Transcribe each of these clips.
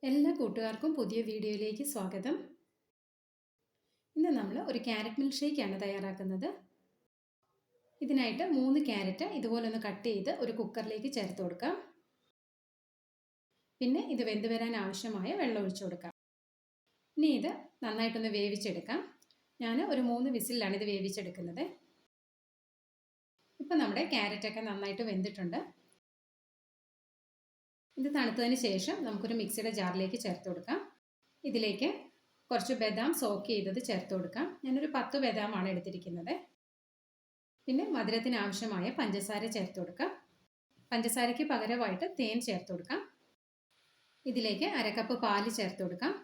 എല്ലാ കൂട്ടുകാർക്കും പുതിയ വീഡിയോയിലേക്ക് സ്വാഗതം. ഇന്ന് നമ്മൾ ഒരു ക്യാരറ്റ് മിൽക്ക് ഷേക്കാണ് തയ്യാറാക്കുന്നത്. ഇതിനായിട്ട് 3 ക്യാരറ്റ് ഇതുപോലെ ഒന്ന് കട്ട് ചെയ്ത് ഒരു കുക്കറിലേക്ക് ചേർത്ത് കൊടുക്കാം. പിന്നെ ഇത് വെന്ത് വരാൻ ആവശ്യമായ വെള്ളം ഒഴിച്ചു കൊടുക്കാം. ഇനി ഇത് നന്നായിട്ടൊന്ന് വേവിച്ചെടുക്കാം. ഞാൻ ഒരു 3 വിസിലാണ് ഇത് വേവിച്ചെടുക്കുന്നത്. ഇപ്പം നമ്മുടെ ക്യാരറ്റൊക്കെ നന്നായിട്ട് വെന്തിട്ടുണ്ട്. ഇത് തണുത്തതിന് ശേഷം നമുക്കൊരു മിക്സിയുടെ ജാറിലേക്ക് ചേർത്ത് കൊടുക്കാം. ഇതിലേക്ക് കുറച്ച് ബദാം സോക്ക് ചെയ്തത് ചേർത്ത് കൊടുക്കാം. ഞാനൊരു 10 ബദാമാണ് എടുത്തിരിക്കുന്നത്. പിന്നെ മധുരത്തിന് ആവശ്യമായ പഞ്ചസാര ചേർത്ത് കൊടുക്കാം. പഞ്ചസാരയ്ക്ക് പകരമായിട്ട് തേൻ ചേർത്ത് കൊടുക്കാം. ഇതിലേക്ക് 1/2 കപ്പ് പാല് ചേർത്ത് കൊടുക്കാം.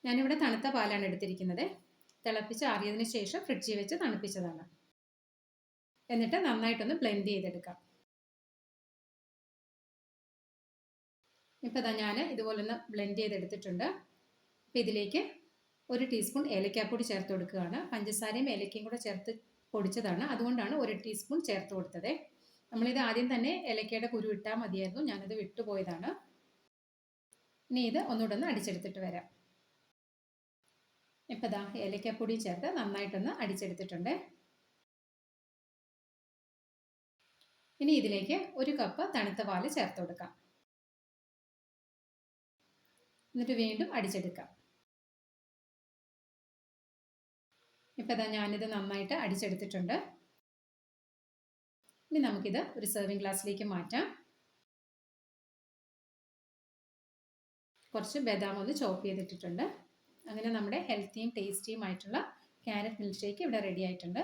ഞാനിവിടെ തണുത്ത പാലാണ് എടുത്തിരിക്കുന്നത്. തിളപ്പിച്ച് ആറിയതിന് ശേഷം ഫ്രിഡ്ജിൽ വെച്ച് തണുപ്പിച്ചതാണ്. എന്നിട്ട് നന്നായിട്ടൊന്ന് ബ്ലെൻഡ് ചെയ്തെടുക്കാം. ഇപ്പോൾ ഞാൻ ഇതുപോലൊന്ന് ബ്ലെൻഡ് ചെയ്തെടുത്തിട്ടുണ്ട്. അപ്പോൾ ഇതിലേക്ക് 1 ടീസ്പൂൺ ഏലക്കാപ്പൊടി ചേർത്ത് കൊടുക്കുകയാണ്. പഞ്ചസാരയും ഏലക്കയും കൂടെ ചേർത്ത് പൊടിച്ചതാണ്, അതുകൊണ്ടാണ് 1 ടീസ്പൂൺ ചേർത്ത് കൊടുത്തത്. നമ്മളിത് ആദ്യം തന്നെ ഏലക്കയുടെ കുരു ഇട്ടാൽ മതിയായിരുന്നു, ഞാനത് വിട്ടുപോയതാണ്. ഇനി ഇത് ഒന്നുകൂടെ ഒന്ന് അടിച്ചെടുത്തിട്ട് വരാം. ഇപ്പോൾ ഏലക്കാപ്പൊടി ചേർത്ത് നന്നായിട്ടൊന്ന് അടിച്ചെടുത്തിട്ടുണ്ട്. ഇനി ഇതിലേക്ക് 1 കപ്പ് തണുത്ത പാല് ചേർത്ത് കൊടുക്കാം. എന്നിട്ട് വീണ്ടും അടിച്ചെടുക്കാം. ഇപ്പോൾ ഞാനിത് നന്നായിട്ട് അടിച്ചെടുത്തിട്ടുണ്ട്. ഇനി നമുക്കിത് ഒരു സെർവിങ് ഗ്ലാസ്സിലേക്ക് മാറ്റാം. കുറച്ച് ബദാം ഒന്ന് ചോപ്പ് ചെയ്തിട്ടിട്ടുണ്ട്. അങ്ങനെ നമ്മുടെ ഹെൽത്തിയും ടേസ്റ്റിയും ആയിട്ടുള്ള ക്യാരറ്റ് മിൽക്ക് ഷേക്ക് ഇവിടെ റെഡി ആയിട്ടുണ്ട്.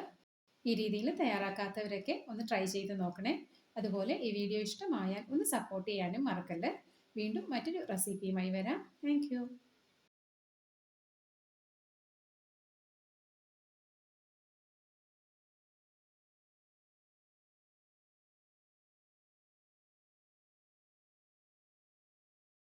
ഈ രീതിയിൽ തയ്യാറാക്കാത്തവരൊക്കെ ഒന്ന് ട്രൈ ചെയ്ത് നോക്കണേ. അതുപോലെ ഈ വീഡിയോ ഇഷ്ടമായാൽ ഒന്ന് സപ്പോർട്ട് ചെയ്യാനും മറക്കല്ലേ. വീണ്ടും മറ്റൊരു റെസിപ്പിയുമായി വരാം. Thank you.